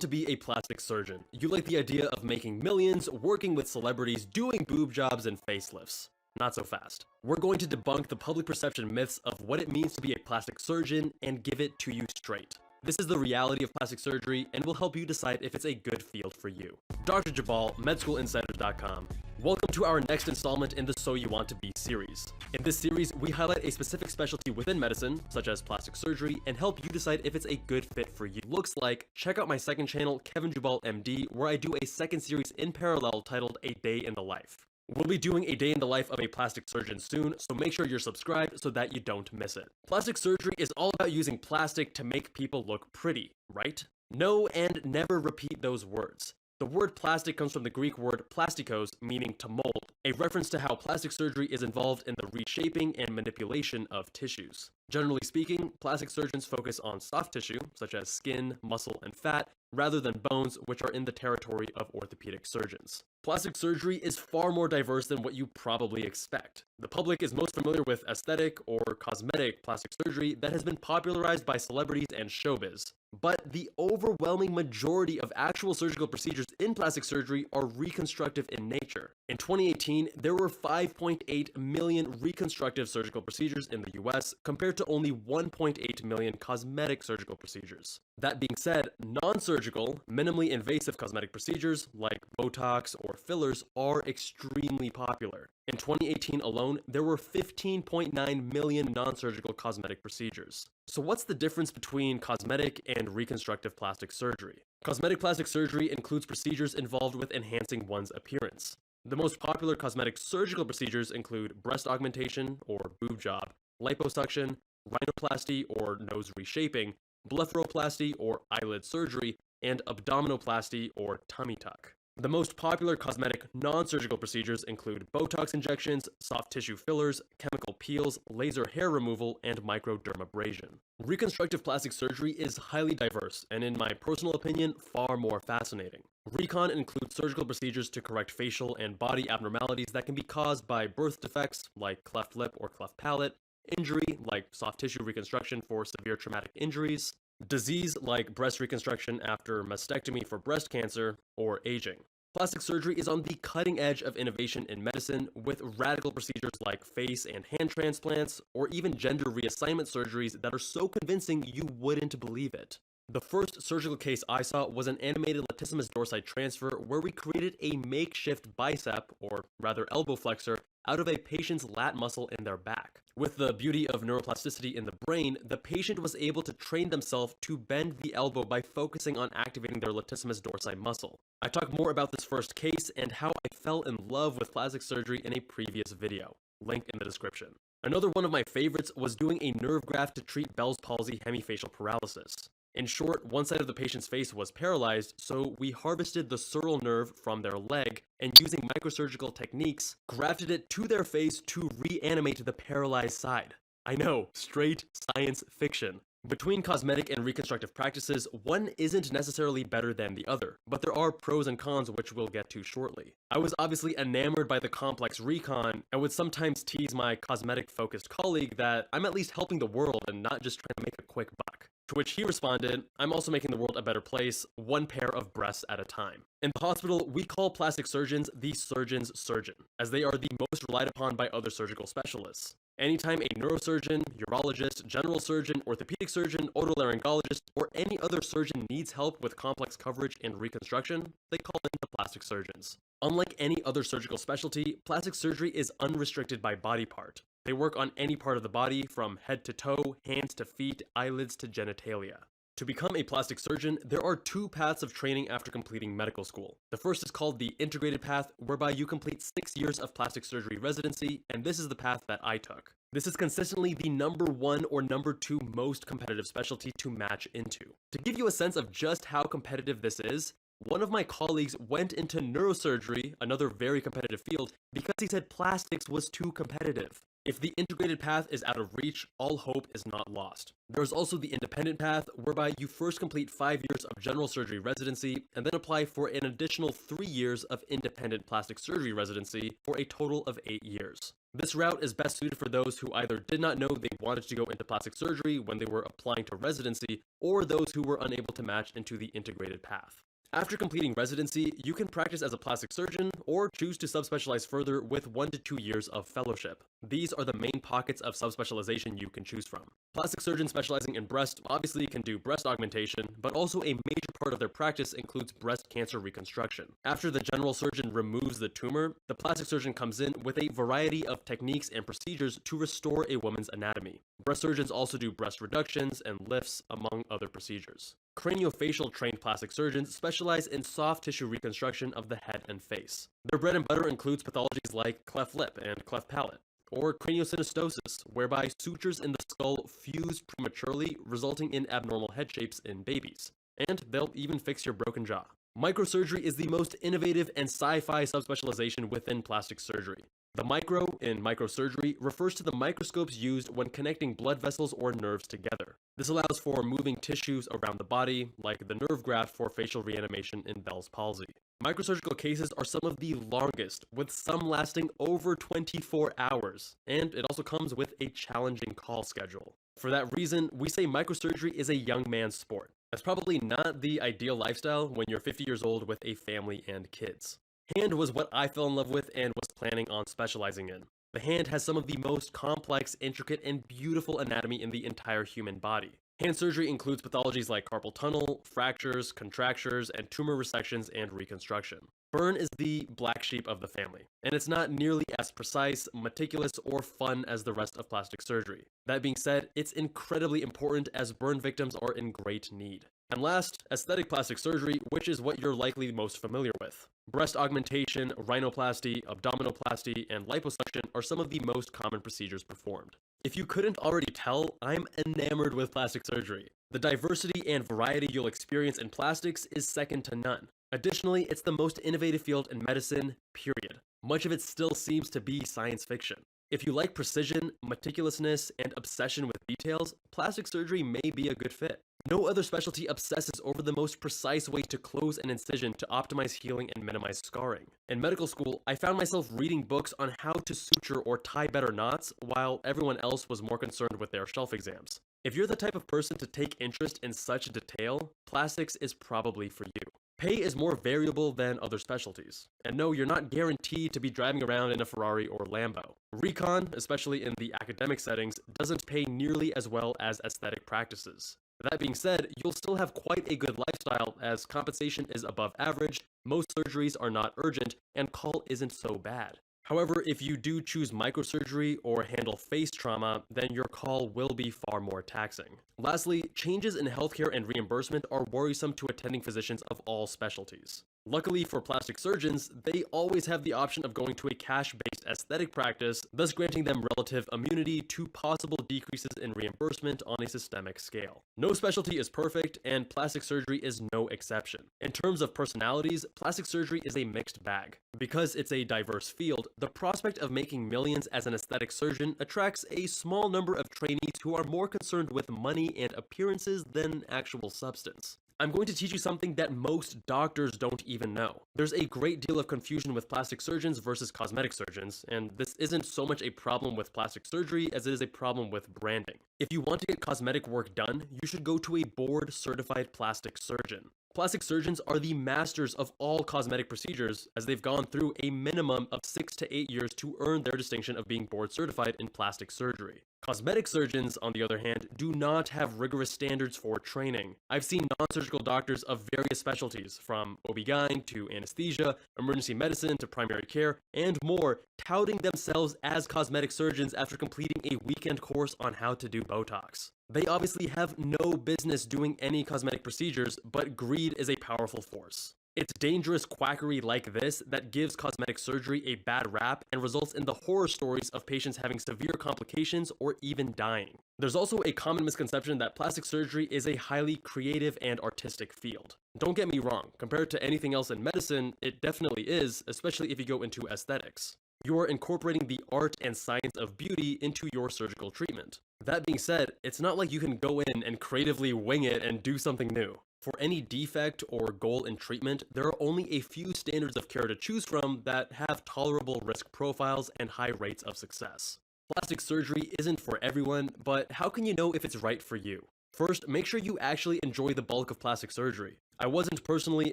to be a plastic surgeon. You like the idea of making millions, working with celebrities, doing boob jobs and facelifts. Not so fast. We're going to debunk the public perception myths of what it means to be a plastic surgeon and give it to you straight. This is the reality of plastic surgery and will help you decide if it's a good field for you. Dr. Jabal, MedSchoolInsiders.com. Welcome to our next installment in the So You Want to Be series. In this series, we highlight a specific specialty within medicine, such as plastic surgery, and help you decide if it's a good fit for you. Looks like, check out my second channel, Kevin Jabal MD, where I do a second series in parallel titled A Day in the Life. We'll be doing a day in the life of a plastic surgeon soon, so make sure you're subscribed so that you don't miss it. Plastic surgery is all about using plastic to make people look pretty, right? No, and never repeat those words. The word plastic comes from the Greek word plastikos, meaning to mold, a reference to how plastic surgery is involved in the reshaping and manipulation of tissues. Generally speaking, plastic surgeons focus on soft tissue, such as skin, muscle, and fat, rather than bones, which are in the territory of orthopedic surgeons. Plastic surgery is far more diverse than what you probably expect. The public is most familiar with aesthetic or cosmetic plastic surgery that has been popularized by celebrities and showbiz. But the overwhelming majority of actual surgical procedures in plastic surgery are reconstructive in nature. In 2018, there were 5.8 million reconstructive surgical procedures in the US compared to only 1.8 million cosmetic surgical procedures. That being said, non-surgical, minimally invasive cosmetic procedures like Botox or fillers are extremely popular. In 2018 alone, there were 15.9 million non-surgical cosmetic procedures. So what's the difference between cosmetic and reconstructive plastic surgery? Cosmetic plastic surgery includes procedures involved with enhancing one's appearance. The most popular cosmetic surgical procedures include breast augmentation or boob job, liposuction, rhinoplasty or nose reshaping, blepharoplasty or eyelid surgery, and abdominoplasty or tummy tuck. The most popular cosmetic non-surgical procedures include Botox injections, soft tissue fillers, chemical peels, laser hair removal, and microdermabrasion. Reconstructive plastic surgery is highly diverse, and in my personal opinion, far more fascinating. Recon includes surgical procedures to correct facial and body abnormalities that can be caused by birth defects, like cleft lip or cleft palate, injury, like soft tissue reconstruction for severe traumatic injuries, disease like breast reconstruction after mastectomy for breast cancer, or aging. Plastic surgery is on the cutting edge of innovation in medicine, with radical procedures like face and hand transplants, or even gender reassignment surgeries that are so convincing you wouldn't believe it. The first surgical case I saw was an animated latissimus dorsi transfer where we created a makeshift bicep, or rather elbow flexor, out of a patient's lat muscle in their back. With the beauty of neuroplasticity in the brain, the patient was able to train themselves to bend the elbow by focusing on activating their latissimus dorsi muscle. I talk more about this first case and how I fell in love with plastic surgery in a previous video. Link in the description. Another one of my favorites was doing a nerve graft to treat Bell's palsy hemifacial paralysis. In short, one side of the patient's face was paralyzed, so we harvested the sural nerve from their leg and using microsurgical techniques, grafted it to their face to reanimate the paralyzed side. I know, straight science fiction. Between cosmetic and reconstructive practices, one isn't necessarily better than the other, but there are pros and cons which we'll get to shortly. I was obviously enamored by the complex recon and would sometimes tease my cosmetic-focused colleague that I'm at least helping the world and not just trying to make a quick buck. To which he responded, I'm also making the world a better place, one pair of breasts at a time. In the hospital, we call plastic surgeons the surgeon's surgeon, as they are the most relied upon by other surgical specialists. Anytime a neurosurgeon, urologist, general surgeon, orthopedic surgeon, otolaryngologist, or any other surgeon needs help with complex coverage and reconstruction, they call in the plastic surgeons. Unlike any other surgical specialty, plastic surgery is unrestricted by body part. They work on any part of the body, from head to toe, hands to feet, eyelids to genitalia. To become a plastic surgeon, there are two paths of training after completing medical school. The first is called the integrated path, whereby you complete 6 years of plastic surgery residency, and this is the path that I took. This is consistently the #1 or #2 most competitive specialty to match into. To give you a sense of just how competitive this is, one of my colleagues went into neurosurgery, another very competitive field, because he said plastics was too competitive. If the integrated path is out of reach, all hope is not lost. There is also the independent path, whereby you first complete 5 years of general surgery residency and then apply for an additional 3 years of independent plastic surgery residency for a total of 8 years. This route is best suited for those who either did not know they wanted to go into plastic surgery when they were applying to residency, or those who were unable to match into the integrated path. After completing residency, you can practice as a plastic surgeon or choose to subspecialize further with 1 to 2 years of fellowship. These are the main pockets of subspecialization you can choose from. Plastic surgeons specializing in breast obviously can do breast augmentation, but also a major part of their practice includes breast cancer reconstruction. After the general surgeon removes the tumor, the plastic surgeon comes in with a variety of techniques and procedures to restore a woman's anatomy. Breast surgeons also do breast reductions and lifts, among other procedures. Craniofacial trained plastic surgeons specialize in soft tissue reconstruction of the head and face. Their bread and butter includes pathologies like cleft lip and cleft palate, or craniosynostosis, whereby sutures in the skull fuse prematurely, resulting in abnormal head shapes in babies. And they'll even fix your broken jaw. Microsurgery is the most innovative and sci-fi subspecialization within plastic surgery. The micro in microsurgery refers to the microscopes used when connecting blood vessels or nerves together. This allows for moving tissues around the body, like the nerve graft for facial reanimation in Bell's palsy. Microsurgical cases are some of the longest, with some lasting over 24 hours, and it also comes with a challenging call schedule. For that reason, we say microsurgery is a young man's sport. That's probably not the ideal lifestyle when you're 50 years old with a family and kids. Hand was what I fell in love with and was planning on specializing in. The hand has some of the most complex, intricate, and beautiful anatomy in the entire human body. Hand surgery includes pathologies like carpal tunnel, fractures, contractures, and tumor resections and reconstruction. Burn is the black sheep of the family, and it's not nearly as precise, meticulous, or fun as the rest of plastic surgery. That being said, it's incredibly important as burn victims are in great need. And last, aesthetic plastic surgery, which is what you're likely most familiar with. Breast augmentation, rhinoplasty, abdominoplasty, and liposuction are some of the most common procedures performed. If you couldn't already tell, I'm enamored with plastic surgery. The diversity and variety you'll experience in plastics is second to none. Additionally, it's the most innovative field in medicine, period. Much of it still seems to be science fiction. If you like precision, meticulousness, and obsession with details, plastic surgery may be a good fit. No other specialty obsesses over the most precise way to close an incision to optimize healing and minimize scarring. In medical school, I found myself reading books on how to suture or tie better knots, while everyone else was more concerned with their shelf exams. If you're the type of person to take interest in such detail, plastics is probably for you. Pay is more variable than other specialties. And no, you're not guaranteed to be driving around in a Ferrari or Lambo. Recon, especially in the academic settings, doesn't pay nearly as well as aesthetic practices. That being said, you'll still have quite a good lifestyle as compensation is above average, most surgeries are not urgent, and call isn't so bad. However, if you do choose microsurgery or handle face trauma, then your call will be far more taxing. Lastly, changes in healthcare and reimbursement are worrisome to attending physicians of all specialties. Luckily for plastic surgeons, they always have the option of going to a cash-based aesthetic practice, thus granting them relative immunity to possible decreases in reimbursement on a systemic scale. No specialty is perfect, and plastic surgery is no exception. In terms of personalities, plastic surgery is a mixed bag. Because it's a diverse field, the prospect of making millions as an aesthetic surgeon attracts a small number of trainees who are more concerned with money and appearances than actual substance. I'm going to teach you something that most doctors don't even know. There's a great deal of confusion with plastic surgeons versus cosmetic surgeons, and this isn't so much a problem with plastic surgery as it is a problem with branding. If you want to get cosmetic work done, you should go to a board-certified plastic surgeon. Plastic surgeons are the masters of all cosmetic procedures, as they've gone through a minimum of 6 to 8 years to earn their distinction of being board certified in plastic surgery. Cosmetic surgeons, on the other hand, do not have rigorous standards for training. I've seen non-surgical doctors of various specialties, from OB-GYN to anesthesia, emergency medicine to primary care, and more, touting themselves as cosmetic surgeons after completing a weekend course on how to do Botox. They obviously have no business doing any cosmetic procedures, but greed is a powerful force. It's dangerous quackery like this that gives cosmetic surgery a bad rap and results in the horror stories of patients having severe complications or even dying. There's also a common misconception that plastic surgery is a highly creative and artistic field. Don't get me wrong, compared to anything else in medicine, it definitely is, especially if you go into aesthetics. You are incorporating the art and science of beauty into your surgical treatment. That being said, it's not like you can go in and creatively wing it and do something new. For any defect or goal in treatment, there are only a few standards of care to choose from that have tolerable risk profiles and high rates of success. Plastic surgery isn't for everyone, but how can you know if it's right for you? First, make sure you actually enjoy the bulk of plastic surgery. I wasn't personally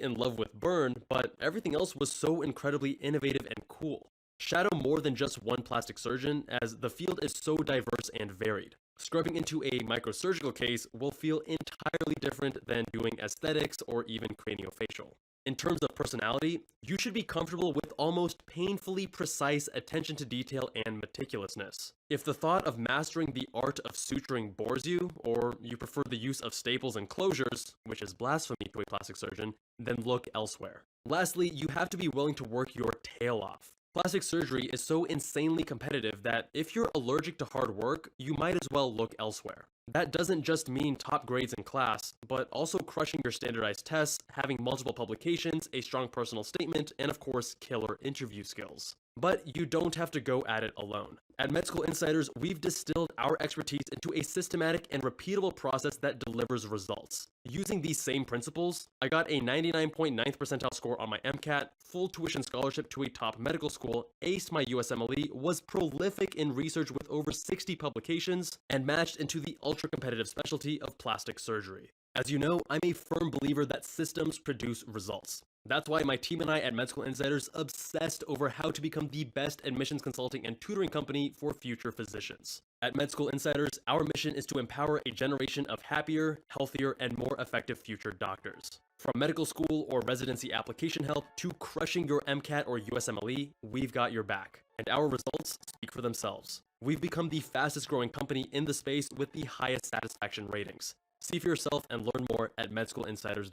in love with burn, but everything else was so incredibly innovative and cool. Shadow more than just one plastic surgeon, as the field is so diverse and varied. Scrubbing into a microsurgical case will feel entirely different than doing aesthetics or even craniofacial. In terms of personality, you should be comfortable with almost painfully precise attention to detail and meticulousness. If the thought of mastering the art of suturing bores you, or you prefer the use of staples and closures, which is blasphemy to a plastic surgeon, then look elsewhere. Lastly, you have to be willing to work your tail off. Plastic surgery is so insanely competitive that if you're allergic to hard work, you might as well look elsewhere. That doesn't just mean top grades in class, but also crushing your standardized tests, having multiple publications, a strong personal statement, and of course, killer interview skills. But you don't have to go at it alone. At Med School Insiders, we've distilled our expertise into a systematic and repeatable process that delivers results. Using these same principles, I got a 99.9th percentile score on my MCAT, full tuition scholarship to a top medical school, aced my USMLE, was prolific in research with over 60 publications, and matched into the ultra-competitive specialty of plastic surgery. As you know, I'm a firm believer that systems produce results. That's why my team and I at Med School Insiders obsessed over how to become the best admissions consulting and tutoring company for future physicians. At Med School Insiders, our mission is to empower a generation of happier, healthier, and more effective future doctors. From medical school or residency application help to crushing your MCAT or USMLE, we've got your back. And our results speak for themselves. We've become the fastest growing company in the space with the highest satisfaction ratings. See for yourself and learn more at medschoolinsiders.com.